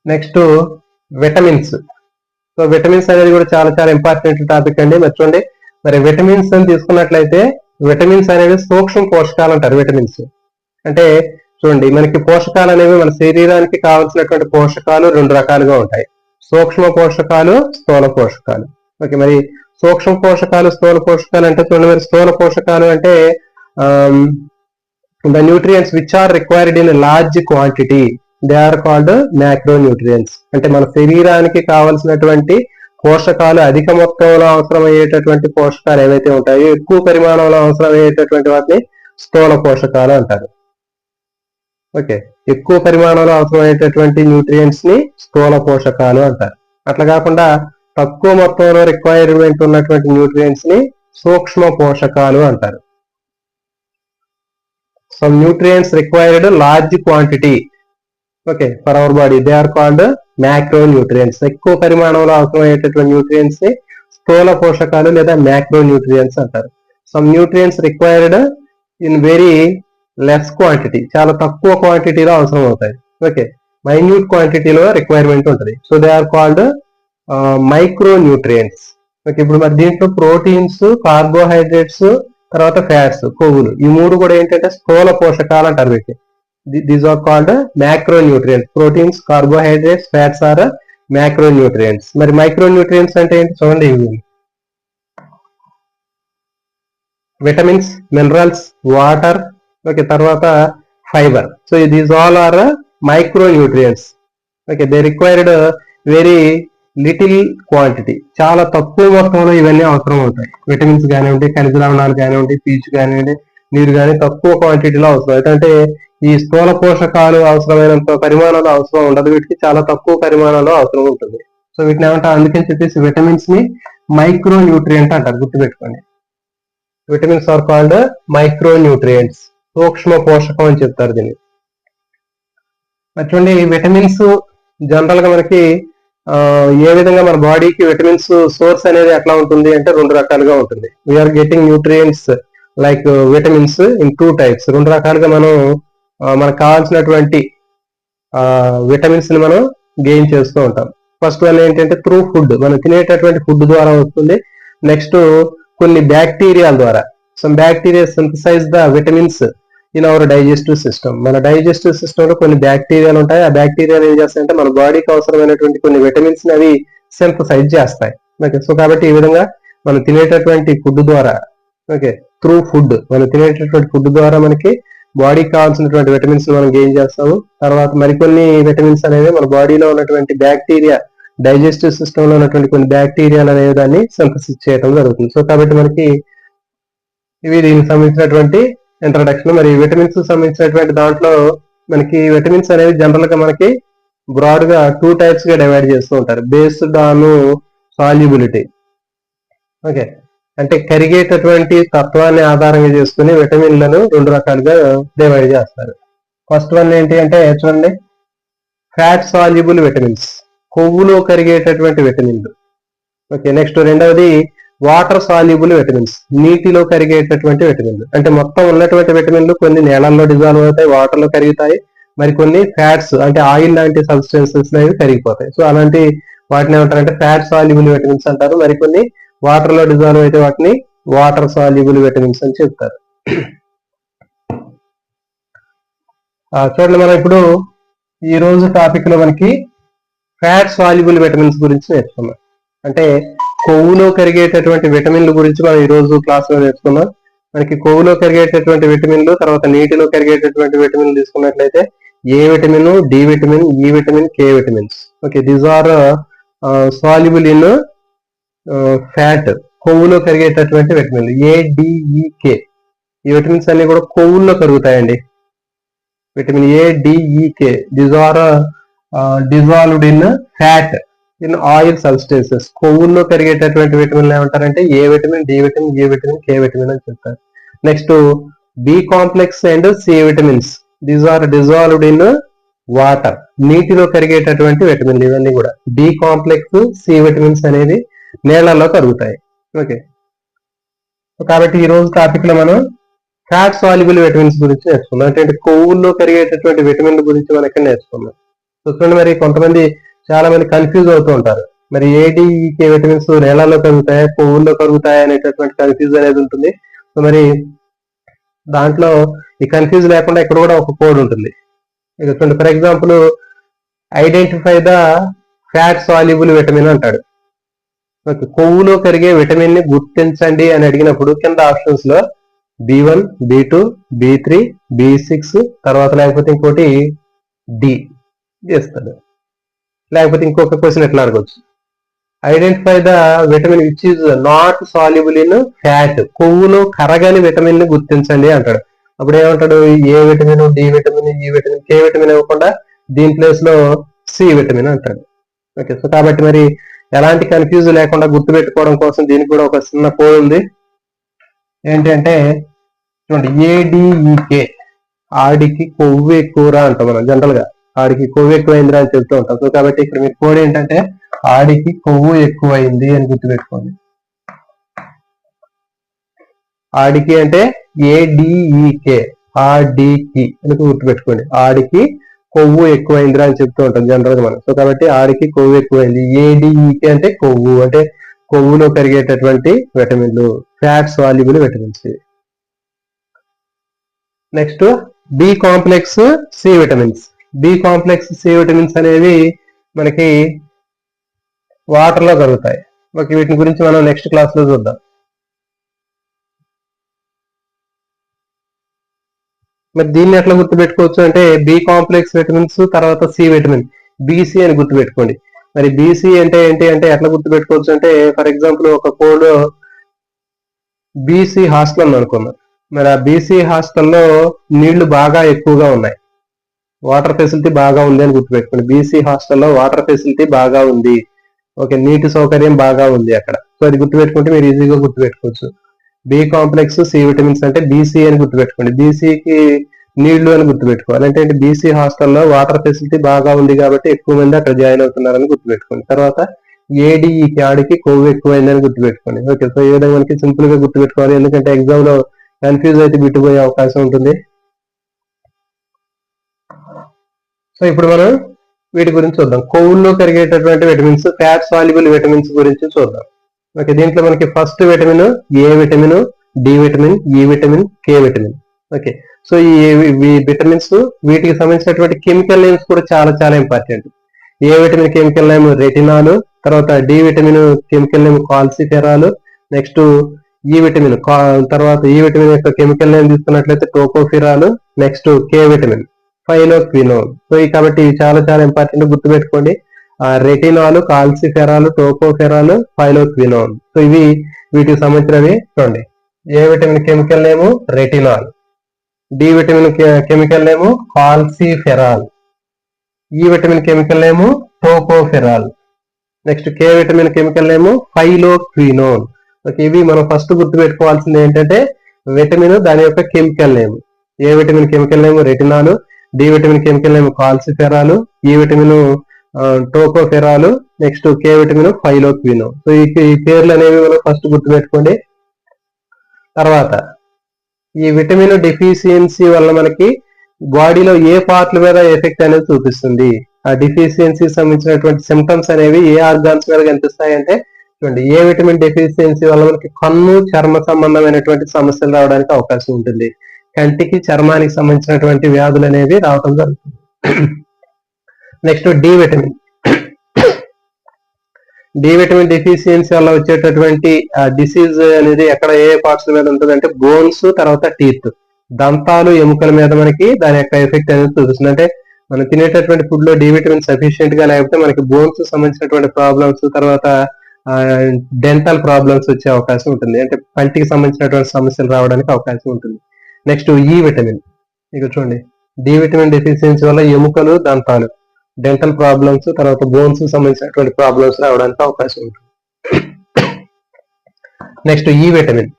Next vitamins. So vitamins అనేది కూడా చాలా చాలా ఇంపార్టెంట్ టాపిక్ అండి. మరి చూడండి, మరి విటమిన్స్ అని తీసుకున్నట్లయితే విటమిన్స్ అనేవి సూక్ష్మ పోషకాలు అంటారు. విటమిన్స్ అంటే చూడండి, మనకి పోషకాలు అనేవి మన శరీరానికి కావాల్సినటువంటి పోషకాలు రెండు రకాలుగా ఉంటాయి. సూక్ష్మ పోషకాలు, స్థూల పోషకాలు. ఓకే, మరి సూక్ష్మ పోషకాలు, స్థూల పోషకాలు అంటే చూడండి, మరి స్థూల పోషకాలు అంటే the nutrients which are required in large quantity, they are called macronutrients. అంటే మన శరీరానికి కావలసినటువంటి పోషకాలు అధిక మొత్తంలో అవసరమయ్యేటటువంటి పోషకాలు ఏవైతే ఉంటాయో, ఎక్కువ పరిమాణంలో అవసరమయ్యేటటువంటి వాటిని స్థూల పోషకాలు అంటారు. ఓకే, ఎక్కువ పరిమాణంలో అవసరమయ్యేటటువంటి న్యూట్రియంట్స్ ని స్థూల పోషకాలు అంటారు. అట్లా కాకుండా తక్కువ మొత్తంలో రిక్వైర్మెంట్ ఉన్నటువంటి న్యూట్రియంట్స్ ని సూక్ష్మ పోషకాలు అంటారు. Some nutrients required large quantity, okay, for our body, they are called macronutrients. ఎక్కువ పరిమాణంలో అవసరమయ్యేటటువంటి న్యూట్రియంట్స్ ని స్థూల పోషకాలు లేదా మ్యాక్రో న్యూట్రియంట్స్ అంటారు. Some nutrients required in very less quantity, చాలా తక్కువ క్వాంటిటీలో అవసరం అవుతాయి. ఓకే, మైన్యూట్ క్వాంటిటీలో రిక్వైర్మెంట్ ఉంటుంది. So they are called micronutrients. Okay, ఇప్పుడు మరి దీంట్లో ప్రోటీన్స్, కార్బోహైడ్రేట్స్, తర్వాత ఫ్యాట్స్, కొవ్వులు, ఈ మూడు కూడా ఏంటంటే స్థూల పోషకాలు అంటారు వీటిని. These are called macronutrients. Proteins, carbohydrates, fats are macronutrients. మరి మైక్రో న్యూట్రియంట్స్ అంటే ఏంటి చూడండి, ఇవి విటమిన్స్, మినరల్స్, వాటర్, ఓకే, తర్వాత fibre. So these all are micronutrients. Okay, they required very little quantity, చాలా తక్కువ మొత్తంలో ఇవన్నీ అవసరం అవుతాయి. విటమిన్స్ కానివ్వండి, ఖనిజ లవణాలు కానివ్వండి, పీచు కానివ్వండి, నీరు కానీ తక్కువ క్వాంటిటీలో అవసరం. ఎందుకంటే ఈ స్థూల పోషకాలు అవసరమైనంత పరిమాణంలో అవసరం ఉండదు, వీటికి చాలా తక్కువ పరిమాణంలో అవసరం ఉంటుంది. సో వీటిని ఏమంటారు, అందుకని చెప్పేసి విటమిన్స్ ని మైక్రో న్యూట్రియంట్ అంటారు, గుర్తుపెట్టుకోండి. Vitamins are called micronutrients, సూక్ష్మ పోషకం అని చెప్తారు దీన్ని. చూడండి, విటమిన్స్ జనరల్ గా మనకి ఏ విధంగా మన బాడీకి విటమిన్స్ సోర్స్ అనేది ఎట్లా ఉంటుంది అంటే రెండు రకాలుగా ఉంటుంది. We are getting nutrients like vitamins in two types. రెండు రకాలుగా మనం మనకు కావాల్సినటువంటి విటమిన్స్ ని మనం గెయిన్ చేస్తూ ఉంటాం. ఫస్ట్ వన్ ఏంటంటే త్రూ ఫుడ్, మనం తినేటటువంటి ఫుడ్ ద్వారా వస్తుంది. నెక్స్ట్ కొన్ని బ్యాక్టీరియాల ద్వారా. Some bacteria synthesise the vitamins in our digestive system. మన డైజెస్టివ్ సిస్టమ్ లో కొన్ని బ్యాక్టీరియాలు ఉంటాయి. ఆ బ్యాక్టీరియాలు ఏం చేస్తాయంటే మన బాడీకి అవసరమైనటువంటి కొన్ని విటమిన్స్ ని అవి సింథసైజ్ చేస్తాయి. ఓకే, సో కాబట్టి ఈ విధంగా మనం తినేటటువంటి ఫుడ్ ద్వారా, ఓకే, త్రూ ఫుడ్, మనం తినేటటువంటి ఫుడ్ ద్వారా మనకి బాడీకి కావాల్సినటువంటి విటమిన్స్ మనం గెయిన్ చేస్తాము. తర్వాత మరికొన్ని విటమిన్స్ అనేవి మన బాడీలో ఉన్నటువంటి బ్యాక్టీరియా, డైజెస్టివ్ సిస్టమ్ లో ఉన్నటువంటి కొన్ని బ్యాక్టీరియాలు అనేవి దాన్ని సింథసిస్ చేయడం జరుగుతుంది. సో కాబట్టి మనకి ఇవి దీనికి సంబంధించినటువంటి ఇంట్రడక్షన్. మరి విటమిన్స్ సంబంధించినటువంటి దాంట్లో మనకి విటమిన్స్ అనేవి జనరల్ గా మనకి బ్రాడ్ గా టూ టైప్స్ గా డివైడ్ చేస్తూ ఉంటారు, బేస్డ్ ఆన్ సాల్యుబిలిటీ. ఓకే, అంటే కరిగేటటువంటి తత్వాన్ని ఆధారంగా చేసుకుని విటమిన్లను రెండు రకాలుగా డివైడ్ చేస్తారు. ఫస్ట్ వన్ ఏంటి అంటే చూడండి, ఫ్యాట్ సాల్యుబుల్ విటమిన్స్, కొవ్వులో కరిగేటటువంటి విటమిన్లు. ఓకే, నెక్స్ట్ రెండవది వాటర్ సాల్యుబుల్ విటమిన్స్, నీటిలో కరిగేటటువంటి విటమిన్లు. అంటే మొత్తం ఉన్నటువంటి విటమిన్లు కొన్ని నీళ్ళల్లో డిజాల్వ్ అవుతాయి, వాటర్ లో కరుగుతాయి. మరికొన్ని ఫ్యాట్స్ అంటే ఆయిల్ లాంటి సబ్స్టెన్సెస్ అనేవి కరిగిపోతాయి. సో అలాంటి వాటిని ఏమంటారంటే ఫ్యాట్ సాల్యుబుల్ విటమిన్స్ అంటారు. మరికొన్ని వాటర్ లో డిజాల్వ్ అయితే వాటిని వాటర్ సాల్యుబుల్ విటమిన్స్ అని చెప్తారు. చూడండి, మనం ఇప్పుడు ఈ రోజు టాపిక్ లో మనకి ఫ్యాట్ సాల్యుబుల్ విటమిన్స్ గురించి నేర్చుకున్నాం. అంటే కొవ్వులో కరిగేటటువంటి విటమిన్ల గురించి మనం ఈ రోజు క్లాస్ లో నేర్చుకున్నాం. మనకి కొవ్వులో కరిగేటటువంటి విటమిన్లు, తర్వాత నీటిలో కరిగేటటువంటి విటమిన్లు తీసుకున్నట్లయితే A vitamin, D vitamin, E vitamin, K vitamins. Okay, these are soluble in fat, కొవ్వులో కరిగేటటువంటి విటమిన్లు ఏ, డి, ఈ, కే. ఈ విటమిన్స్ అన్ని కూడా కొవ్వుల్లో కరుగుతాయండి. Vitamin A, D, E, K, these are dissolved in fat in oil substances. కొవ్వుల్లో కరిగేటటువంటి విటమిన్లు ఏమంటారంటే A vitamin, D vitamin, E vitamin, K vitamin అని చెప్తారు. Next B complex and C vitamins, these are dissolved in water. నీటిలో కరిగేటటువంటి విటమిన్లు ఇవన్నీ కూడా. బి కాంప్లెక్స్, సి విటమిన్స్ అనేది నీళ్లలో కరుగుతాయి. ఓకే, కాబట్టి ఈ రోజు టాపిక్ లో మనం ఫ్యాట్ సాల్యుబుల్ విటమిన్స్ గురించి నేర్చుకున్నాం. అంటే కొవ్వుల్లో కరిగేటటువంటి విటమిన్ల గురించి మనం ఇక్కడ నేర్చుకున్నాం. సో చూడండి, మరి కొంతమంది చాలా మంది కన్ఫ్యూజ్ అవుతూ ఉంటారు. మరి ఏడికే విటమిన్స్ నేలలో కరుగుతాయా, కొవ్వుల్లో కరుగుతాయా అనేటటువంటి కన్ఫ్యూజ్ అనేది ఉంటుంది. సో మరి దాంట్లో ఈ కన్ఫ్యూజ్ లేకుండా ఇక్కడ కూడా ఒక కోడ్ ఉంటుంది. ఇక చూడండి, for example identify the fat soluble vitamin అంటాడు. కొవ్వులో కరిగే విటమిన్ ని గుర్తించండి అని అడిగినప్పుడు కింద ఆప్షన్స్ లో B1, B2, B3, B6 తర్వాత లేకపోతే ఇంకోటి డి చేస్తాడు. లేకపోతే ఇంకొక క్వశ్చన్ ఎట్లా అడగచ్చు, identify the vitamin which is not soluble in fat, కొవ్వులో కరగని విటమిన్ ని గుర్తించండి అంటాడు. అప్పుడు ఏమంటాడు, A vitamin, D vitamin, E vitamin, K vitamin ఇవ్వకుండా దీని ప్లేస్ లో సి విటమిన్ అంటాడు. ఓకే, సో కాబట్టి మరి ఎలాంటి కన్ఫ్యూజ్ లేకుండా గుర్తుపెట్టుకోవడం కోసం దీనికి కూడా ఒక చిన్న కోడ్ ఉంది. ఏంటంటే చూడండి, ఏడిఈకే, ఆడికి కొవ్వు ఎక్కువరా అంటాం మనం జనరల్ గా, ఆడికి కొవ్వు ఎక్కువైందిరా అని చెప్తూ ఉంటాం. సో కాబట్టి ఇక్కడ మీరు కోడ్ ఏంటంటే ఆడికి కొవ్వు ఎక్కువైంది అని గుర్తుపెట్టుకోండి. ఆడికి అంటే ఏడిఈకే, ఆడికి అని గుర్తుపెట్టుకోండి. ఆడికి కొవ్వు ఎక్కువైందిరా అని చెప్తూ ఉంటాం జనరల్ గా మనం. సో కాబట్టి ఆడికి కొవ్వు ఎక్కువైంది. ఏడిఈకే అంటే కొవ్వు, అంటే కొవ్వులో కరిగేటటువంటి విటమిన్లు, fat soluble vitamins. Next B complex C vitamins. B complex C vitamins అనేవి మనకి వాటర్ లో కలుగుతాయి. ఓకే, వీటిని గురించి మనం నెక్స్ట్ క్లాస్ లో చూద్దాం. మరి దీన్ని ఎట్లా గుర్తుపెట్టుకోవచ్చు అంటే బి కాంప్లెక్స్ విటమిన్స్ తర్వాత సి విటమిన్, బీసీ అని గుర్తుపెట్టుకోండి. మరి బీసీ అంటే ఏంటి అంటే ఎట్లా గుర్తుపెట్టుకోవచ్చు అంటే, ఫర్ ఎగ్జాంపుల్ ఒక కోడ్ బీసీ హాస్టల్ అని అనుకున్నాం. మరి ఆ బీసీ హాస్టల్లో నీళ్లు బాగా ఎక్కువగా ఉన్నాయి, వాటర్ ఫెసిలిటీ బాగా ఉంది అని గుర్తుపెట్టుకోండి. బీసీ హాస్టల్లో వాటర్ ఫెసిలిటీ బాగా ఉంది, ఓకే, నీటి సౌకర్యం బాగా ఉంది అక్కడ. సో అది గుర్తుపెట్టుకుంటే మీరు ఈజీగా గుర్తుపెట్టుకోవచ్చు. బి కాంప్లెక్స్ సి విటమిన్స్ అంటే బీసీ అని గుర్తుపెట్టుకోండి. బీసీకి నీళ్లు అని గుర్తుపెట్టుకోవాలి. అంటే బీసీ హాస్టల్లో వాటర్ ఫెసిలిటీ బాగా ఉంది కాబట్టి ఎక్కువ మంది అక్కడ జాయిన్ అవుతున్నారని గుర్తుపెట్టుకోండి. తర్వాత ఏడిఈకి, ఆడికి కొవ్వు ఎక్కువైందని గుర్తుపెట్టుకోండి. ఓకే, సో ఈ విధంగా మనకి సింపుల్ గా గుర్తుపెట్టుకోవాలి, ఎందుకంటే ఎగ్జామ్ లో కన్ఫ్యూజ్ అయితే బిట్టుపోయే అవకాశం ఉంటుంది. సో ఇప్పుడు మనం వీటి గురించి చూద్దాం. కొవ్వుల్లో కరిగేటటువంటి విటమిన్స్, ఫ్యాట్ సాల్యుబుల్ విటమిన్స్ గురించి చూద్దాం. ఓకే, దీంట్లో మనకి first vitamin A vitamin, D vitamin, E vitamin, K vitamin. Okay, so ఈ విటమిన్స్, వీటికి సంబంధించినటువంటి కెమికల్ నేమ్స్ కూడా చాలా చాలా important. A vitamin chemical name retinol, తర్వాత D vitamin chemical name calciferol, next E vitamin, తర్వాత ఈ విటమిన్ యొక్క chemical name తీసుకున్నట్లయితే tocopherol, next K vitamin phylloquinone. So కాబట్టి ఇవి చాలా చాలా ఇంపార్టెంట్, గుర్తుపెట్టుకోండి. Retinol, calciferol, tocopherol, phylloquinone. So ఇవి వీటికి సంబంధించినవి. చూడండి, A vitamin chemical name retinol, D vitamin chemical name calciferol, E vitamin chemical name tocopherol, next K vitamin chemical name phylloquinone. Okay, ఇవి మనం ఫస్ట్ గుర్తుపెట్టుకోవాల్సింది ఏంటంటే విటమిన్, దాని యొక్క chemical name. A vitamin chemical name retinol, D vitamin chemical name calciferol, E vitamin tocopherol, next K vitamin phylloquinone. So ఈ పేర్లు అనేవి మనం ఫస్ట్ గుర్తుపెట్టుకోండి. తర్వాత ఈ విటమిన్ డెఫిషియన్సీ వల్ల మనకి బాడీలో ఏ పార్ట్ల మీద ఎఫెక్ట్ అనేది చూపిస్తుంది, ఆ డెఫిషియన్సీ సంబంధించినటువంటి సిమ్టమ్స్ అనేవి ఏ ఆర్గాన్స్ మీద కనిపిస్తాయి అంటే, చూడండి, ఏ విటమిన్ డెఫిషియన్సీ వల్ల మనకి కన్ను, చర్మ సంబంధమైనటువంటి సమస్యలు రావడానికి అవకాశం ఉంటుంది. కంటికి, చర్మానికి సంబంధించినటువంటి వ్యాధులు అనేవి రావడం జరుగుతుంది. Next D vitamin. D vitamin deficiency వల్ల వచ్చేటటువంటి డిసీజ్ అనేది ఎక్కడ, ఏ పార్ట్స్ మీద ఉంటుంది అంటే బోన్స్, తర్వాత టీత్, దంతాలు, ఎముకల మీద మనకి దాని యొక్క ఎఫెక్ట్ అనేది చూపిస్తుంది. అంటే మనం తినేటటువంటి ఫుడ్ లో డి విటమిన్ సఫిషియెంట్ గా లేకపోతే మనకి బోన్స్ సంబంధించినటువంటి ప్రాబ్లమ్స్, తర్వాత డెంటల్ ప్రాబ్లమ్స్ వచ్చే అవకాశం ఉంటుంది. అంటే పంటికి సంబంధించినటువంటి సమస్యలు రావడానికి అవకాశం ఉంటుంది. నెక్స్ట్ ఈ విటమిన్, ఇక చూడండి, డి విటమిన్ డెఫిషియన్సీ వల్ల ఎముకలు, దంతాలు, డెంటల్ ప్రాబ్లమ్స్, తర్వాత బోన్స్ సంబంధించినటువంటి ప్రాబ్లమ్స్ రావడానికి అవకాశం ఉంటుంది. నెక్స్ట్ ఈ విటమిన్,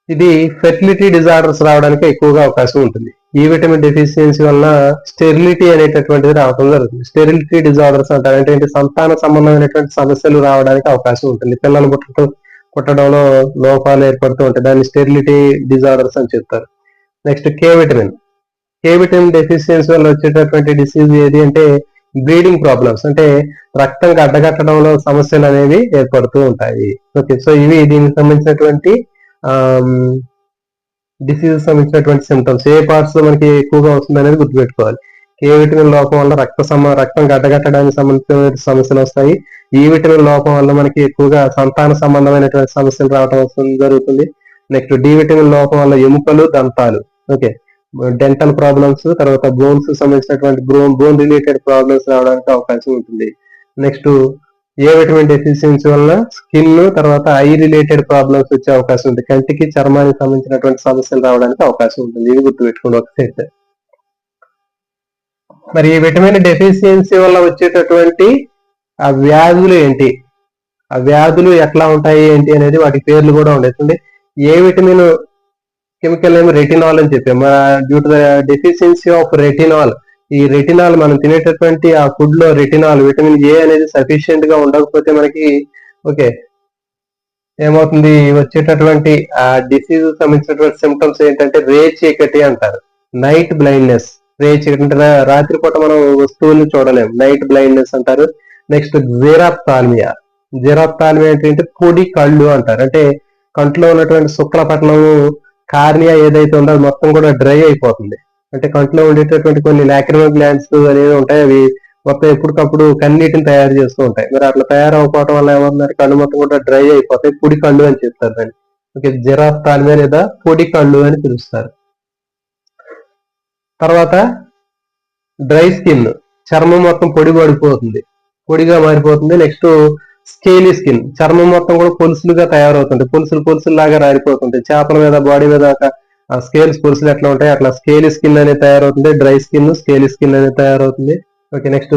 ఇది ఫెర్టిలిటీ డిజార్డర్స్ రావడానికి ఎక్కువగా అవకాశం ఉంటుంది. ఈ విటమిన్ డెఫిషియన్సీ వల్ల స్టెరిలిటీ అనేటటువంటిది రావడం జరుగుతుంది. స్టెరిలిటీ డిజార్డర్స్ అంటారు అంటే ఏంటి, సంతాన సంబంధమైనటువంటి సమస్యలు రావడానికి అవకాశం ఉంటుంది. పిల్లలు పుట్టడంలో లోపాలు ఏర్పడుతూ ఉంటాయి, దాన్ని స్టెరిలిటీ డిజార్డర్స్ అని చెప్తారు. Next K vitamin, K vitamin deficiency వల్ల వచ్చేటటువంటి డిసీజ్ ఏది అంటే బ్లీడింగ్ ప్రాబ్లమ్స్, అంటే రక్తం గడ్డగట్టడంలో సమస్యలు అనేవి ఏర్పడుతూ ఉంటాయి. ఓకే, సో ఇవి దీనికి సంబంధించినటువంటి డిసీజ్ సంబంధించినటువంటి సిమ్టమ్స్. ఏ పార్ట్స్ లో మనకి ఎక్కువగా వస్తుంది అనేది గుర్తుపెట్టుకోవాలి. ఏ విటమిన్ లోపం వల్ల రక్తం గడ్డగట్టడానికి సంబంధించిన సమస్యలు వస్తాయి. ఈ విటమిన్ లోపం వల్ల మనకి ఎక్కువగా సంతాన సంబంధమైనటువంటి సమస్యలు రావడం జరుగుతుంది. నెక్స్ట్ డి విటమిన్ లోపం వల్ల ఎముకలు, దంతాలు, ఓకే, డెంటల్ ప్రాబ్లమ్స్, తర్వాత బోన్స్ సంబంధించినటువంటి బోన్ రిలేటెడ్ ప్రాబ్లమ్స్ రావడానికి అవకాశం ఉంటుంది. నెక్స్ట్ ఏ విటమిన్ డెఫిషియన్సీ వల్ల స్కిన్, తర్వాత ఐ రిలేటెడ్ ప్రాబ్లమ్స్ వచ్చే అవకాశం ఉంటుంది. కంటికి, చర్మానికి సంబంధించినటువంటి సమస్యలు రావడానికి అవకాశం ఉంటుంది. ఇది గుర్తుపెట్టుకోండి ఒక సెట్. మరి ఈ విటమిన్ డెఫిషియన్సీ వల్ల వచ్చేటటువంటి ఆ వ్యాధులు ఏంటి, ఆ వ్యాధులు ఎట్లా ఉంటాయి ఏంటి అనేది వాటి పేర్లు కూడా ఉండేది. ఏ విటమిన్ కెమికల్ నేమ్ రెటినాల్ అని చెప్పాము. Due to the deficiency of retinol, ఈ రెటినాల్ మనం తినేటటువంటి ఆ ఫుడ్ లో రెటినాల్ విటమిన్ ఏ అనేది సఫిషియెంట్ గా ఉండకపోతే మనకి ఓకే ఏమవుతుంది, వచ్చేటటువంటి ఆ డిసీజ్ సంబంధించినటువంటి సిమ్టమ్స్ ఏంటంటే రే చీకటి అంటారు, నైట్ బ్లైండ్నెస్. రే చీకటి అంటే రాత్రిపూట మనం వస్తువుల్ని చూడలేము, నైట్ బ్లైండ్నెస్ అంటారు. నెక్స్ట్ జీరాప్థాల్మియా. జీరాప్థాల్మియా అంటే పొడి కళ్ళు అంటారు, అంటే కంట్లో ఉన్నటువంటి శుక్లపట్లం కార్నియా ఏదైతే ఉందో అది మొత్తం కూడా డ్రై అయిపోతుంది. అంటే కంట్లో ఉండేటటువంటి కొన్ని లాక్రిమల్ గ్లాండ్స్ అనేవి ఉంటాయి, అవి మొత్తం ఎప్పటికప్పుడు కన్నీటిని తయారు చేస్తూ ఉంటాయి. మరి అట్లా తయారవకపోవడం వల్ల ఏమవుతుంది, కళ్ళు మొత్తం కూడా డ్రై అయిపోతాయి, పొడి కళ్ళు అని చెప్తారు దాన్ని. ఓకే, జిరాఫ్థాల్మియా లేదా పొడి కళ్ళు అని పిలుస్తారు. తర్వాత డ్రై స్కిన్, చర్మం మొత్తం పొడి పడిపోతుంది, పొడిగా మారిపోతుంది. నెక్స్ట్ స్కేలీ స్కిన్, చర్మం మొత్తం కూడా పొలుసులుగా తయారవుతుంది, పొలుసులు లాగా రారిపోతుంది. చేపల మీద, బాడీ మీద స్కేల్స్ పొలుసులు ఎట్లా ఉంటాయి అట్లా స్కేలీ స్కిన్ అనేది తయారవుతుంది. డ్రై స్కిన్, స్కేలీ స్కిన్ అనేది తయారవుతుంది. ఓకే, నెక్స్ట్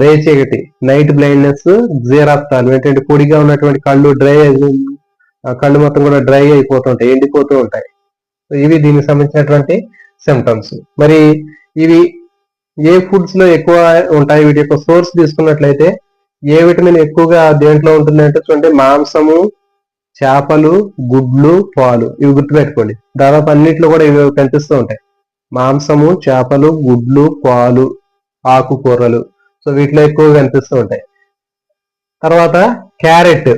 రే చీకటి, నైట్ బ్లైండ్నెస్, జీరాప్థాల్మియా ఏంటంటే పొడిగా ఉన్నటువంటి కళ్ళు కళ్ళు మొత్తం కూడా డ్రై అయిపోతుంటాయి, ఎండిపోతూ ఉంటాయి. ఇవి దీనికి సంబంధించినటువంటి సిమ్టమ్స్. మరి ఇవి ఏ ఫుడ్స్ లో ఎక్కువ ఉంటాయి, వీటి యొక్క సోర్స్ తీసుకున్నట్లయితే ఏ విటమిన్ ఎక్కువగా దేంట్లో ఉంటుంది అంటే చూడండి, మాంసము, చేపలు, గుడ్లు, పాలు. ఇవి గుర్తుపెట్టుకోండి, దాదాపు అన్నింటిలో కూడా ఇవి కనిపిస్తూ ఉంటాయి. మాంసము, చేపలు, గుడ్లు, పాలు, ఆకుకూరలు, సో వీటిలో ఎక్కువగా కనిపిస్తూ ఉంటాయి. తర్వాత క్యారెట్,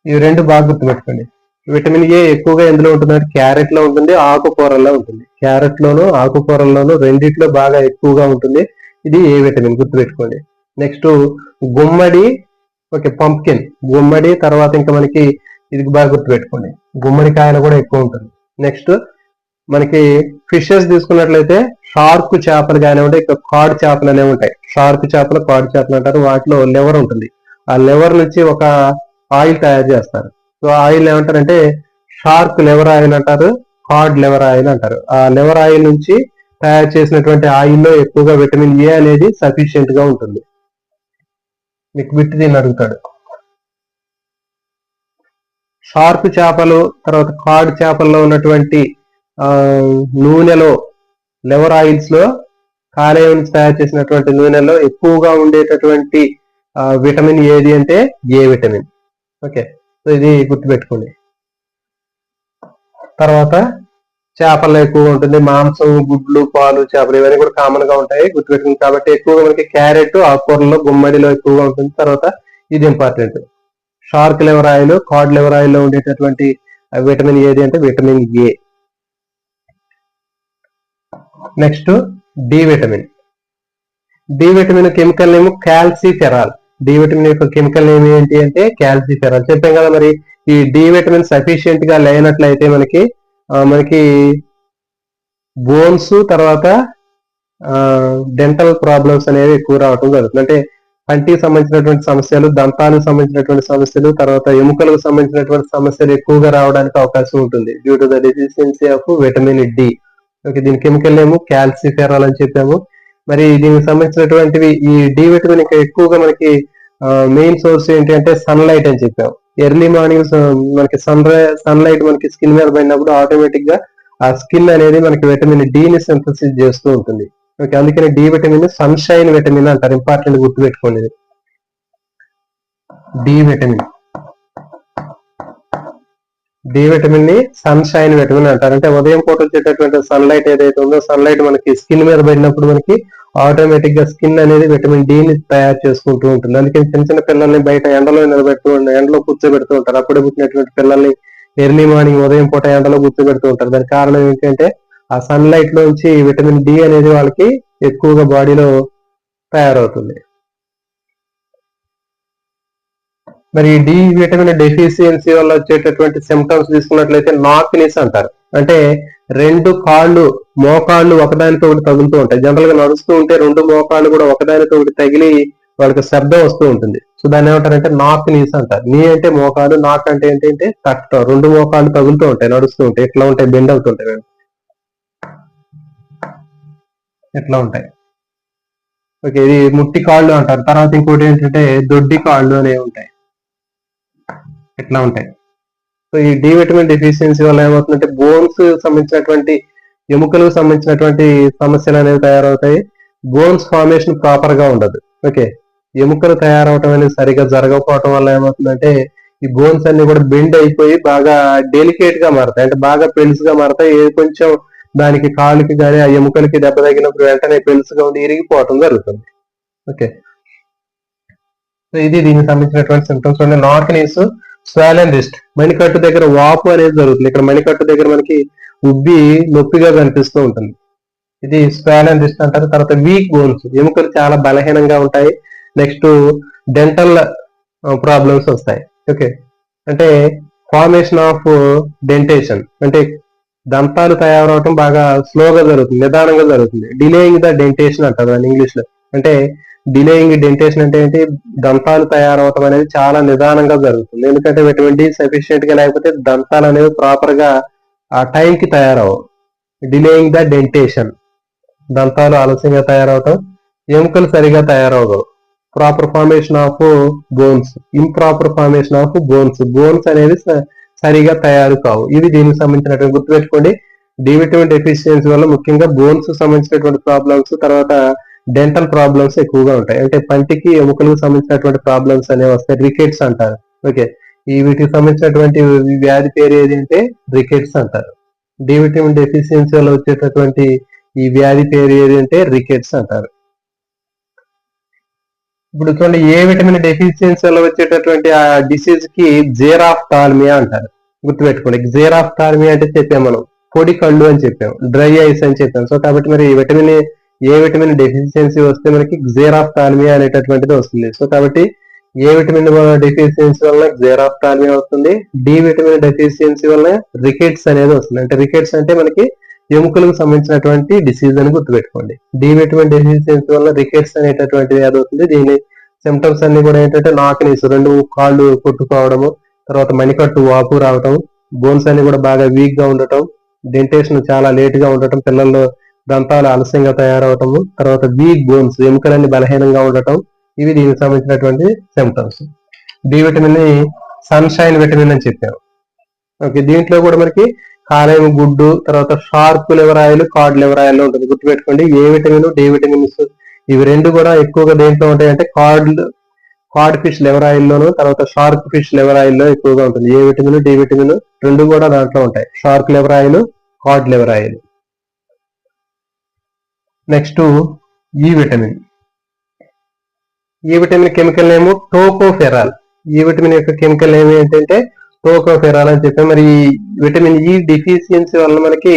ఇవి రెండు బాగా గుర్తుపెట్టుకోండి. విటమిన్ ఏ ఎక్కువగా ఎందులో ఉంటుందంటే క్యారెట్ లో ఉంటుంది, ఆకుకూరల్లో ఉంటుంది. క్యారెట్ లోను, ఆకుకూరల్లోను రెండిట్లో బాగా ఎక్కువగా ఉంటుంది. ఇది ఏ విటమిన్ గుర్తుపెట్టుకోండి. నెక్స్ట్ గుమ్మడి, ఓకే, పంప్కిన్, గుమ్మడి. తర్వాత ఇంకా మనకి ఇది బాగా గుర్తుపెట్టుకోండి, గుమ్మడికాయలు కూడా ఎక్కువ ఉంటుంది. నెక్స్ట్ మనకి ఫిషెస్ తీసుకున్నట్లయితే షార్క్ చేపలు కానివ్వండి, ఇంకా కాడ్ చేపలు అనేవి ఉంటాయి. షార్క్ చేపలు, కాడ్ చేపలు అంటారు. వాటిలో లివర్ ఉంటుంది, ఆ లివర్ నుంచి ఒక ఆయిల్ తయారు చేస్తారు. సో ఆయిల్ ఏమంటారంటే షార్క్ లివర్ ఆయిల్ అంటారు, కాడ్ లివర్ ఆయిల్ అంటారు. ఆ లివర్ ఆయిల్ నుంచి తయారు చేసినటువంటి ఆయిల్లో ఎక్కువగా విటమిన్ ఏ అనేది సఫిషియెంట్ గా ఉంటుంది. మీకు బిట్టి దీన్ని అడుగుతాడు. షార్క్ చేపలు, తర్వాత కాడ్ చేపల్లో ఉన్నటువంటి నూనెలో, లివర్ ఆయిల్స్ లో, కాలేయం నుంచి తయారు చేసినటువంటి నూనెలో ఎక్కువగా ఉండేటటువంటి విటమిన్ ఏది అంటే ఏ విటమిన్. ఓకే, సో ఇది గుర్తుపెట్టుకోండి. తర్వాత చేపల్లో ఎక్కువగా ఉంటుంది, మాంసం, గుడ్లు, పాలు, చేపలు ఇవన్నీ కూడా కామన్ గా ఉంటాయి, గుర్తుపెట్టుకుంది. కాబట్టి ఎక్కువగా మనకి క్యారెట్, ఆకుకూరలో, గుమ్మడిలో ఎక్కువగా ఉంటుంది. తర్వాత ఇది important, shark liver oil, cod liver oil లో ఉండేటటువంటి విటమిన్ ఏది అంటే vitamin A. Next D vitamin. D vitamin chemical name calciferol. D vitamin యొక్క కెమికల్ నేమ్ ఏంటి అంటే కాల్సిఫెరాల్. చెప్పాం కదా, మరి ఈ డి విటమిన్ సఫిషియెంట్ గా లేనట్లయితే మనకి బోన్స్, తర్వాత డెంటల్ ప్రాబ్లమ్స్ అనేవి ఎక్కువ రావడం జరుగుతుంది. అంటే కంటికి సంబంధించినటువంటి సమస్యలు, దంతానికి సంబంధించినటువంటి సమస్యలు, తర్వాత ఎముకలకు సంబంధించినటువంటి సమస్యలు ఎక్కువగా రావడానికి అవకాశం ఉంటుంది due to the deficiency of vitamin D. Okay, దీని కెమికల్ నేమ్ కాల్సిఫెరాల్ అని చెప్పాము. మరి దీనికి సంబంధించినటువంటివి ఈ డి విటమిన్ ఎక్కువగా మనకి మెయిన్ సోర్స్ ఏంటి అంటే సన్లైట్ అని చెప్పాము. ఎర్లీ మార్నింగ్ మనకి సన్లైట్ మనకి స్కిన్ మీద పడినప్పుడు ఆటోమేటిక్ గా ఆ స్కిన్ అనేది మనకి విటమిన్ డి ని సింథసిస్ చేస్తూ ఉంటుంది. ఓకే, అందుకని డి విటమిన్ సన్షైన్ విటమిన్ అంటారు. ఇంపార్టెంట్ గుర్తుపెట్టుకోండి, డి విటమిన్. డి విటమిన్ ని సన్ షైన్ విటమిన్ అంటారు. అంటే ఉదయం పూట వచ్చేటటువంటి సన్లైట్ ఏదైతే ఉందో సన్లైట్ మనకి స్కిన్ మీద పడినప్పుడు మనకి ఆటోమేటిక్ గా స్కిన్ అనేది విటమిన్ డి ని తయారు చేసుకుంటూ ఉంటుంది. అందుకని చిన్న చిన్న పిల్లల్ని బయట ఎండలో ఎండలో కూర్చోబెడుతూ ఉంటారు. అప్పుడే పుట్టినటువంటి పిల్లల్ని ఎర్లీ మార్నింగ్ ఉదయం పూట ఎండలో కూర్చోబెడుతూ ఉంటారు. దానికి కారణం ఏంటంటే ఆ సన్లైట్ లోంచి విటమిన్ డి అనేది వాళ్ళకి ఎక్కువగా బాడీలో తయారవుతుంది. మరి డి విటమిన్ డెఫిషియన్సీ వల్ల వచ్చేటటువంటి సిమ్టమ్స్ తీసుకున్నట్లయితే నాక్నెస్ అంటారు. అంటే రెండు కాళ్ళు మోకాళ్ళు ఒకదానితో ఒకటి తగులుతూ ఉంటాయి. జనరల్ గా నడుస్తూ ఉంటే రెండు మోకాళ్ళు కూడా ఒకదానితో ఒకటి తగిలి వాళ్ళకి శబ్దం వస్తూ ఉంటుంది. సో దాన్ని ఏమంటారంటే నాక్నీస్ అంటారు. నీ అంటే మోకాలు, నాక్ అంటే ఏంటంటే తట్టడం. రెండు మోకాళ్ళు తగులుతూ ఉంటాయి నడుస్తూ ఉంటాయి. ఎట్లా ఉంటాయి, బెండ్ అవుతుంటాయి, ఎట్లా ఉంటాయి. ఓకే, ఇది ముట్టి కాళ్ళు అంటారు. తర్వాత ఇంకోటి ఏంటంటే దొడ్డి కాళ్ళు అనేవి ఉంటాయి, ఇట్లా ఉంటాయి. సో ఈ డి విటమిన్ డెఫిషియన్సీ వల్ల ఏమవుతుందంటే బోన్స్ సంబంధించినటువంటి ఎముకలకు సంబంధించినటువంటి సమస్యలు అనేవి తయారవుతాయి. బోన్స్ ఫార్మేషన్ ప్రాపర్ గా ఉండదు. ఓకే, ఎముకలు తయారవటం అనేది సరిగా జరగకపోవటం వల్ల ఏమవుతుందంటే ఈ బోన్స్ అన్ని కూడా బెండ్ అయిపోయి బాగా డెలికేట్ గా మారతాయి. అంటే బాగా పెలుసుగా మారతాయి. కొంచెం దానికి కాలుకి కానీ ఆ ఎముకలకి దెబ్బ తగినప్పుడు వెంటనే పెలుసుగా ఉండి ఇరిగిపోవటం జరుగుతుంది. ఓకే, సో ఇది దీనికి సంబంధించినటువంటి సింటమ్స్. నార్కనీస్, స్వాలెన్ రిస్ట్, మణికట్టు దగ్గర వాపు అనేది జరుగుతుంది. ఇక్కడ మణికట్టు దగ్గర మనకి ఉబ్బి నొప్పిగా కనిపిస్తూ ఉంటుంది. ఇది స్వాలెన్ రిస్ట్ అంటారు. తర్వాత వీక్ బోన్స్, ఎముకలు చాలా బలహీనంగా ఉంటాయి. నెక్స్ట్ డెంటల్ ప్రాబ్లమ్స్ వస్తాయి. ఓకే, అంటే ఫార్మేషన్ ఆఫ్ డెంటేషన్, అంటే దంతాలు తయారవటం బాగా స్లోగా జరుగుతుంది, నిదానంగా జరుగుతుంది. డిలేయింగ్ ద డెంటేషన్ అంటారు దాన్ని ఇంగ్లీష్ లో. అంటే డిలేయింగ్ డెంటేషన్ అంటే ఏంటి, దంతాలు తయారవటం అనేది చాలా నిదానంగా జరుగుతుంది. ఎందుకంటే విటమిన్ డి సఫిషియెంట్ గా లేకపోతే దంతాలు అనేవి ప్రాపర్ గా ఆ టైం కి తయారవు. డిలేయింగ్ ద డెంటేషన్, దంతాలు ఆలస్యంగా తయారవటం, ఎముకలు సరిగా తయారవవు. Proper formation of bones, improper formation of bones, bones అనేవి సరిగా తయారు కావు. ఇవి దీనికి సంబంధించినటువంటి గుర్తుపెట్టుకోండి. డి విటమిన్ డెఫిషియన్సీ వల్ల ముఖ్యంగా బోన్స్ సంబంధించినటువంటి ప్రాబ్లమ్స్, తర్వాత డెంటల్ ప్రాబ్లమ్స్ ఎక్కువగా ఉంటాయి. అంటే పంటికి ఎముకలకు సంబంధించినటువంటి ప్రాబ్లమ్స్ అనేవి వస్తాయి. రికెట్స్ అంటారు. ఓకే, ఈ వీటికి సంబంధించినటువంటి వ్యాధి పేరు ఏది అంటే రికెట్స్ అంటారు. డి విటమిన్ డెఫిషియన్సీ వల్ల వచ్చేటటువంటి ఈ వ్యాధి పేరు ఏది అంటే రికెట్స్ అంటారు. ఇప్పుడు చూడండి, ఏ విటమిన్ డెఫిషియన్సీ వల్ల వచ్చేటటువంటి ఆ డిసీజ్ కి జేరాఫ్థాల్మియా అంటారు. గుర్తుపెట్టుకోండి, జేరాఫ్థాల్మియా అంటే చెప్పాం మనం పొడి కళ్ళు అని చెప్పాం, డ్రై ఐస్ అని చెప్పాం. సో కాబట్టి మరి ఏ విటమిన్ డెఫిషియన్సీ వస్తే మనకి జేరాఫ్థాల్మియా అనేటటువంటిది వస్తుంది. సో కాబట్టి ఏ విటమిన్ డెఫిషియన్సీ వల్ల జేరాఫ్థాల్మియా వస్తుంది, డి విటమిన్ డెఫిషియన్సీ వల్ల రికెట్స్ అనేది వస్తుంది. అంటే రికెట్స్ అంటే మనకి ఎముకలకు సంబంధించినటువంటి డిసీజ్ అని గుర్తుపెట్టుకోండి. డి విటమిన్ డెఫిషియన్సీ వల్ల రికెట్స్ అనేటటువంటి వ్యాధి అవుతుంది. దీని సిమ్టమ్స్ అన్ని కూడా ఏంటంటే నాకనీస్, రెండు కాళ్ళు కొట్టుకోవడము, తర్వాత మణికట్టు వాపు రావటం, బోన్స్ అన్ని కూడా బాగా వీక్ గా ఉండటం, డెంటేషన్ చాలా లేట్ గా ఉండటం, పిల్లల్లో దంతాలు ఆలస్యంగా తయారవటము, తర్వాత వీక్ బోన్స్, ఎముకలన్నీ బలహీనంగా ఉండటం, ఇవి దీనికి సంబంధించినటువంటి సిమ్టమ్స్. డి విటమిన్ ని సన్ షైన్ విటమిన్ అని చెప్పాము. ఓకే, దీంట్లో కూడా మనకి కాలేయం గుడ్డు, తర్వాత sharp liver oil, card liver oil ఉంటుంది. గుర్తుపెట్టుకోండి, ఏ విటమిన్, డి విటమిన్స్ ఇవి రెండు కూడా ఎక్కువగా దేంట్లో ఉంటాయి అంటే కార్డ్ ఫిష్ లివర్ ఆయిల్ లోను, తర్వాత షార్క్ ఫిష్ లివర్ ఆయిల్ లో ఎక్కువగా ఉంటుంది. ఏ విటమిన్, డి విటమిన్ రెండు కూడా దాంట్లో ఉంటాయి. Shark liver oil, card liver oil. Next E vitamin. E vitamin chemical name tocopherol. ఈ విటమిన్ యొక్క కెమికల్ నేమ్ ఏంటంటే టోకోఫెరాల్ అని చెప్పాం. మరి విటమిన్ ఈ డెఫిషియన్సీ వల్ల మనకి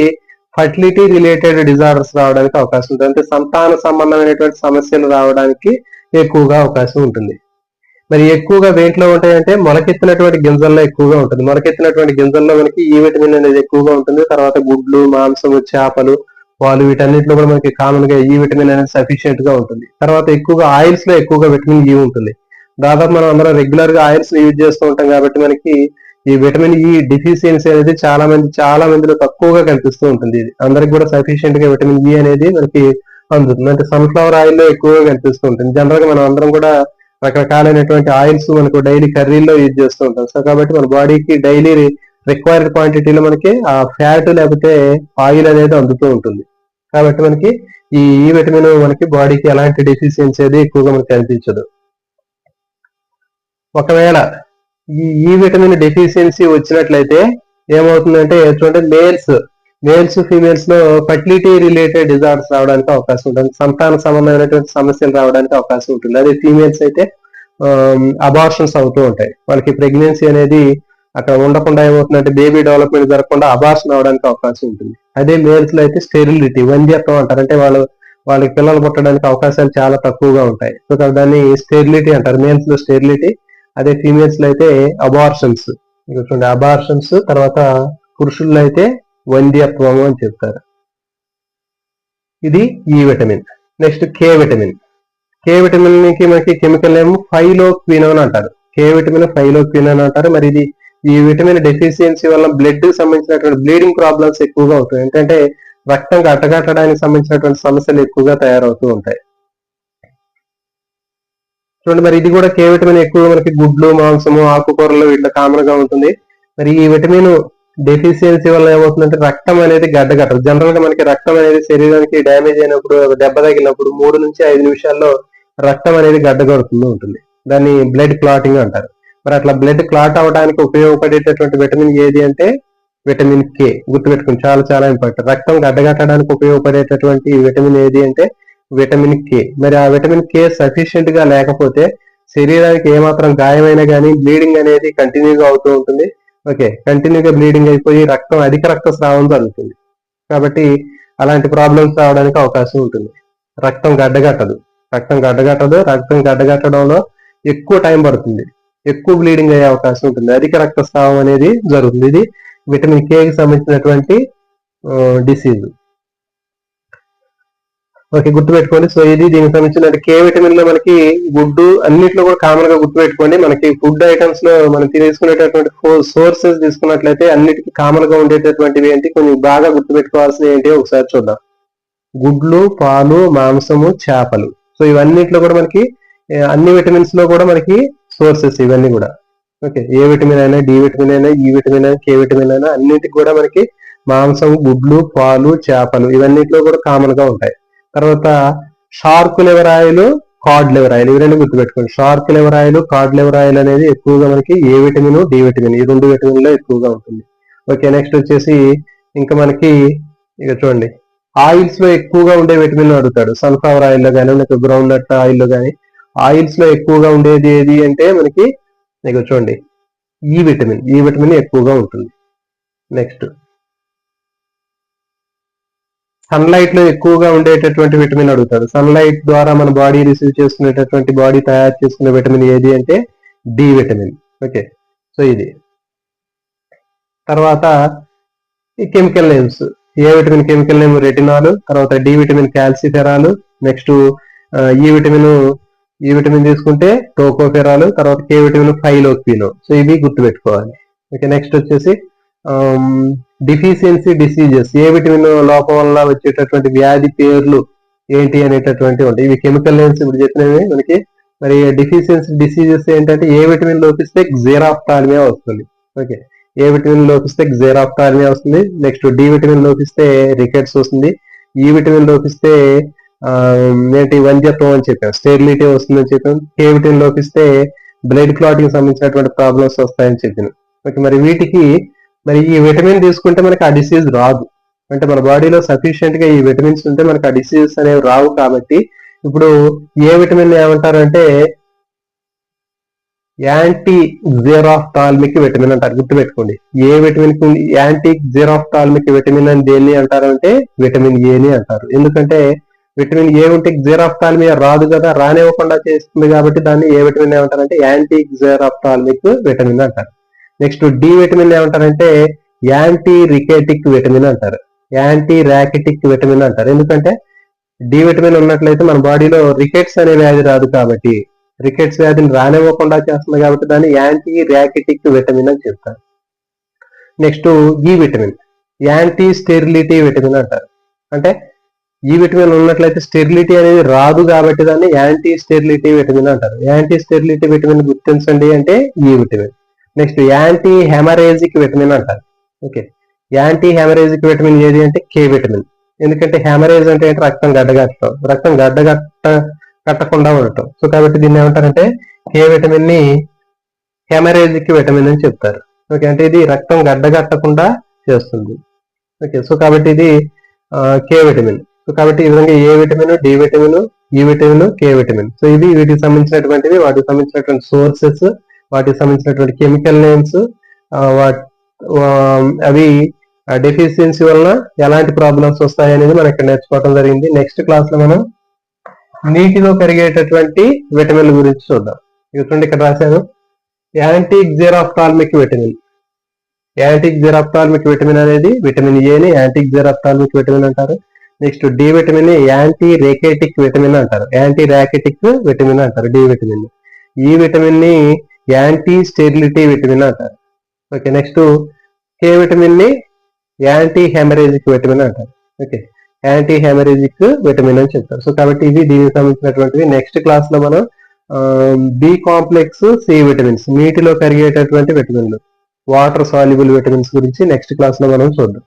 ఫర్టిలిటీ రిలేటెడ్ డిజార్డర్స్ రావడానికి అవకాశం ఉంటుంది. అంటే సంతాన సంబంధమైనటువంటి సమస్యలు రావడానికి ఎక్కువగా అవకాశం ఉంటుంది. మరి ఎక్కువగా దేంట్లో ఉంటాయంటే మొలకెత్తినటువంటి గింజల్లో ఎక్కువగా ఉంటుంది. మొలకెత్తినటువంటి గింజల్లో మనకి ఈ విటమిన్ అనేది ఎక్కువగా ఉంటుంది. తర్వాత గుడ్లు, మాంసము, చేపలు, పాలు, వీటన్నిటిలో కూడా మనకి కామన్ గా ఈ విటమిన్ అనేది సఫిషియెంట్ గా ఉంటుంది. తర్వాత ఎక్కువగా ఆయిల్స్ లో ఎక్కువగా విటమిన్ ఈ ఉంటుంది. దాదాపు మనం అందరం రెగ్యులర్ గా ఆయిల్స్ యూజ్ చేస్తూ ఉంటాం కాబట్టి మనకి ఈ విటమిన్ ఈ డెఫిషియన్సీ అనేది చాలా మందిలో తక్కువగా కనిపిస్తూ ఉంటుంది. ఇది అందరికి కూడా సఫిషియెంట్ గా విటమిన్ ఈ అనేది మనకి అందుతుంది. అంటే సన్ఫ్లవర్ ఆయిల్ లో ఎక్కువగా కనిపిస్తూ ఉంటుంది. జనరల్ గా మనం అందరం కూడా రకరకాలైనటువంటి ఆయిల్స్ మనకు డైలీ కర్రీలో యూజ్ చేస్తూ ఉంటాం. సో కాబట్టి మన బాడీకి డైలీ రిక్వైర్డ్ క్వాంటిటీలో మనకి ఆ ఫ్యాట్ లేకపోతే ఆయిల్ అనేది అందుతూ ఉంటుంది. కాబట్టి మనకి ఈ విటమిన్ మనకి బాడీకి ఎలాంటి డెఫిషియన్సీ అనేది ఎక్కువగా మనకి కనిపించదు. ఒకవేళ ఈ విటమిన్ డెఫిషియన్సీ వచ్చినట్లయితే ఏమవుతుందంటే చూడండి మేల్స్ ఫీమేల్స్ లో ఫర్టిలిటీ రిలేటెడ్ డిజార్డర్స్ రావడానికి అవకాశం ఉంటుంది, సంతాన సంబంధమైనటువంటి సమస్యలు రావడానికి అవకాశం ఉంటుంది. అదే ఫీమేల్స్ అయితే అబార్షన్స్ అవుతూ ఉంటాయి. వాళ్ళకి ప్రెగ్నెన్సీ అనేది అక్కడ ఉండకుండా ఏమవుతుందంటే బేబీ డెవలప్మెంట్ జరగకుండా అబార్షన్ అవడానికి అవకాశం ఉంటుంది. అదే మేల్స్ లో అయితే స్టెరిలిటీ, వంధ్యత్వం అంటారు. అంటే వాళ్ళకి పిల్లలు పుట్టడానికి అవకాశాలు చాలా తక్కువగా ఉంటాయి. సో దాన్ని స్టెరిలిటీ అంటారు, మేల్స్ లో స్టెరిలిటీ. అదే ఫీమేల్స్ లో అయితే అబార్షన్స్, చూడండి అబార్షన్స్. తర్వాత పురుషుల్లో అయితే వంధ్యత్వము అని చెప్తారు. ఇది ఈ vitamin. Next K vitamin. K vitamin కి మనకి కెమికల్ నేమ్ ఫైలోక్వినోన్ అంటారు. కే విటమిన్ ఫైలోక్వినోన్ అంటారు. మరి ఇది ఈ విటమిన్ డెఫిషియన్సీ వల్ల బ్లడ్ కి సంబంధించినటువంటి బ్లీడింగ్ ప్రాబ్లమ్స్ ఎక్కువగా అవుతాయి. ఏంటంటే రక్తం గడ్డగట్టడానికి సంబంధించినటువంటి సమస్యలు ఎక్కువగా తయారవుతూ ఉంటాయి. చూడండి మరి ఇది కూడా కే విటమిన్ ఎక్కువ మనకి గుడ్లు, మాంసము, ఆకుకూరలు వీటిలో కామన్ గా ఉంటుంది. మరి ఈ విటమిన్ డెఫిషియన్సీ వల్ల ఏమవుతుందంటే రక్తం అనేది గడ్డగట్టదు. జనరల్ గా మనకి రక్తం అనేది శరీరానికి డ్యామేజ్ అయినప్పుడు, దెబ్బ తగిలినప్పుడు 3 నుంచి 5 నిమిషాల్లో రక్తం అనేది గడ్డగడుతూ ఉంటుంది. దాన్ని బ్లడ్ క్లాటింగ్ అంటారు. మరి అట్లా బ్లడ్ క్లాట్ అవడానికి ఉపయోగపడేటటువంటి విటమిన్ ఏది అంటే విటమిన్ కే. గుర్తుపెట్టుకుని, చాలా చాలా ఇంపార్టెంట్. రక్తం గడ్డగట్టడానికి ఉపయోగపడేటటువంటి విటమిన్ ఏది అంటే విటమిన్ కే. మరి ఆ విటమిన్ కే సఫిషియెంట్ గా లేకపోతే శరీరానికి ఏమాత్రం గాయమైనా కానీ బ్లీడింగ్ అనేది కంటిన్యూగా అవుతూ ఉంటుంది. ఓకే, కంటిన్యూగా బ్లీడింగ్ అయిపోయి అధిక రక్తస్రావం జరుగుతుంది. కాబట్టి అలాంటి ప్రాబ్లమ్స్ రావడానికి అవకాశం ఉంటుంది. రక్తం గడ్డగట్టదు. రక్తం గడ్డగట్టడంలో ఎక్కువ టైం పడుతుంది, ఎక్కువ బ్లీడింగ్ అయ్యే అవకాశం ఉంటుంది, అధిక రక్తస్రావం అనేది జరుగుతుంది. ఇది విటమిన్ కే కి సంబంధించినటువంటి డిసీజ్. ఓకే, గుర్తుపెట్టుకోండి. సో ఇది దీనికి సంబంధించిన కే విటమిన్ లో మనకి గుడ్డు అన్నింటిలో కూడా కామన్ గా గుర్తుపెట్టుకోండి. మనకి ఫుడ్ ఐటమ్స్ లో మనం తీసుకునేటటువంటి సోర్సెస్ తీసుకున్నట్లయితే అన్నిటికీ కామన్ గా ఉండేటటువంటివి ఏంటి, కొంచెం బాగా గుర్తుపెట్టుకోవాల్సినవి ఏంటి ఒకసారి చూద్దాం. గుడ్లు, పాలు, మాంసము, చేపలు. సో ఇవన్నిట్లో కూడా మనకి అన్ని విటమిన్స్ లో కూడా మనకి సోర్సెస్ ఇవన్నీ కూడా. ఓకే, ఏ విటమిన్ అయినా, డి విటమిన్ అయినా, ఈ విటమిన్ అయినా, కే విటమిన్ అయినా అన్నిటికి కూడా మనకి మాంసం, గుడ్లు, పాలు, చేపలు ఇవన్నిట్లో కూడా కామన్ గా ఉంటాయి. తర్వాత shark liver oil, card liver oil, ఇవి రెండు గుర్తుపెట్టుకోండి. Shark liver oil, card liver oil అనేది ఎక్కువగా మనకి ఏ విటమిన్, డి విటమిన్ ఈ 2 విటమిన్ లో ఎక్కువగా ఉంటుంది. ఓకే, నెక్స్ట్ వచ్చేసి ఇంకా మనకి ఇక చూడండి ఆయిల్స్ లో ఎక్కువగా ఉండే విటమిన్ అడుగుతాడు. సన్ఫ్లవర్ ఆయిల్ లో కానీ, లేకపోతే గ్రౌండ్ నట్ ఆయిల్ లో కానీ ఆయిల్స్ లో ఎక్కువగా ఉండేది ఏది అంటే మనకి ఇక చూడండి ఈ విటమిన్ ఎక్కువగా ఉంటుంది. నెక్స్ట్ సన్లైట్ లో ఎక్కువగా ఉండేటటువంటి విటమిన్ అడుగుతాడు. సన్లైట్ ద్వారా మన బాడీ రిసీవ్ చేసుకునేటటువంటి, బాడీ తయారు చేసుకునే విటమిన్ ఏది అంటే డి విటమిన్. ఓకే, సో ఇది. తర్వాత ఈ కెమికల్ నేమ్స్. ఏ విటమిన్ కెమికల్ నేమ్ రెటినాల్, తర్వాత D vitamin calciferol, next E vitamin తీసుకుంటే టోకోఫెరాల్, తర్వాత కే విటమిన్ ఫైలోక్వినో. సో ఇవి గుర్తుపెట్టుకోవాలి. ఓకే, నెక్స్ట్ వచ్చేసి డిఫిషియన్సీ డిసీజెస్. ఏ విటమిన్ లోపం వల్ల వచ్చేటటువంటి వ్యాధి పేర్లు ఏంటి అనేటటువంటి ఉంటాయి. ఇవి కెమికల్ నేమ్స్ ఇప్పుడు చెప్పినవి మనకి. మరి డిఫిషియన్సీ డిసీజెస్ ఏంటంటే ఏ విటమిన్ లోపిస్తే గ్జెరాఫ్థాల్మియా వస్తుంది. ఓకే, ఏ విటమిన్ లోపిస్తే గ్జెరాఫ్థాల్మియా వస్తుంది. నెక్స్ట్ డి విటమిన్ లోపిస్తే రికెట్స్ వస్తుంది. ఈ విటమిన్ లోపిస్తే ఏంటి వంధ్యత్వం అని చెప్పాం, స్టెరిలిటీ వస్తుందని చెప్పాం. కే విటమిన్ లోపిస్తే బ్లడ్ క్లాటింగ్ సంబంధించినటువంటి ప్రాబ్లమ్స్ వస్తాయని చెప్పాను. ఓకే, మరి వీటికి మరి ఈ విటమిన్ తీసుకుంటే మనకి ఆ డిసీజ్ రాదు. అంటే మన బాడీలో సఫిషియెంట్ గా ఈ విటమిన్స్ ఉంటే మనకి ఆ డిసీజెస్ అనేవి రావు. కాబట్టి ఇప్పుడు ఏ విటమిన్ ఏమంటారంటే యాంటీ గ్జెరాఫ్థాల్మిక్ విటమిన్ అంటారు. గుర్తుపెట్టుకోండి, ఏ విటమిన్ కి యాంటీ గ్జెరాఫ్థాల్మిక్ విటమిన్ అని దేన్ని అంటారంటే విటమిన్ ఏని అంటారు. ఎందుకంటే విటమిన్ ఏ ఉంటే గ్జెరాఫ్థాల్మియా రాదు కదా, రానివ్వకుండా చేస్తుంది. కాబట్టి దాన్ని ఏ విటమిన్ ఏమంటారంటే యాంటీ గ్జెరాఫ్థాల్మిక్ విటమిన్ అంటారు. నెక్స్ట్ డి విటమిన్ ఏమంటారంటే యాంటీ రికెటిక్ విటమిన్ అంటారు, యాంటీ ర్యాకెటిక్ విటమిన్ అంటారు. ఎందుకంటే డి విటమిన్ ఉన్నట్లయితే మన బాడీలో రికెట్స్ అనే వ్యాధి రాదు. కాబట్టి రికెట్స్ వ్యాధిని రానివ్వకుండా చేస్తుంది. కాబట్టి దాన్ని యాంటీ ర్యాకెటిక్ విటమిన్ అని చెప్తారు. Next E vitamin anti sterility vitamin అంటారు. అంటే ఈ విటమిన్ ఉన్నట్లయితే స్టెరిలిటీ అనేది రాదు. కాబట్టి దాన్ని యాంటీ స్టెరిలిటీ విటమిన్ అంటారు. యాంటీ స్టెరిలిటీ విటమిన్ గుర్తించండి అంటే ఈ vitamin. Next anti haemorrhagic vitamin అంటారు. ఓకే, యాంటీ హెమరేజిక్ విటమిన్ ఏది అంటే కే విటమిన్. ఎందుకంటే హెమరేజ్ అంటే రక్తం గడ్డగట్టడం, రక్తం కట్టకుండా ఉండటం. సో కాబట్టి దీన్ని ఏమంటారంటే కే విటమిన్ ని హెమరేజిక్ విటమిన్ అని చెప్తారు. ఓకే, అంటే ఇది రక్తం గడ్డగట్టకుండా చేస్తుంది. ఓకే, సో కాబట్టి ఇది కే విటమిన్. సో కాబట్టి ఈ విధంగా ఏ vitamin, D vitamin, E vitamin, K vitamin. So ఇవి వీటికి సంబంధించినటువంటివి, వాటికి సంబంధించినటువంటి సోర్సెస్, వాటికి సంబంధించినటువంటి కెమికల్ నేమ్స్, అవి డెఫిషియన్సీ వలన ఎలాంటి ప్రాబ్లమ్స్ వస్తాయి అనేది మనం ఇక్కడ నేర్చుకోవడం జరిగింది. నెక్స్ట్ క్లాస్ లో మనం నీటిలో కరిగేటటువంటి విటమిన్ల గురించి చూద్దాం. చూడండి ఇక్కడ రాశాను, యాంటీ ఎగ్జెరాప్థాల్మిక్ విటమిన్. యాంటీ ఎగ్జెరాప్థాల్మిక్ విటమిన్ అనేది విటమిన్ ఏని యాంటీ ఎగ్జెరాప్థాల్మిక్ విటమిన్ అంటారు. నెక్స్ట్ డి విటమిన్ ని యాంటీ రేకేటిక్ విటమిన్ అంటారు. యాంటీ ర్యాకెటిక్ విటమిన్ అంటారు డి విటమిన్. ఈ విటమిన్ ని యాంటీ స్టెరిలిటీ విటమిన్ అంటారు. ఓకే, నెక్స్ట్ కే విటమిన్ ని యాంటీ హెమరేజిక్ విటమిన్ అంటారు. ఓకే, యాంటీ హెమరేజిక్ విటమిన్ అని చెప్తారు. సో కాబట్టి ఇవి దీనికి సంబంధించినటువంటివి. నెక్స్ట్ క్లాస్ లో మనం బి కాంప్లెక్స్, సి విటమిన్స్, నీటిలో కరిగేటటువంటి విటమిన్లు, వాటర్ సాల్యుబుల్ విటమిన్స్ గురించి నెక్స్ట్ క్లాస్ లో మనం చూద్దాం.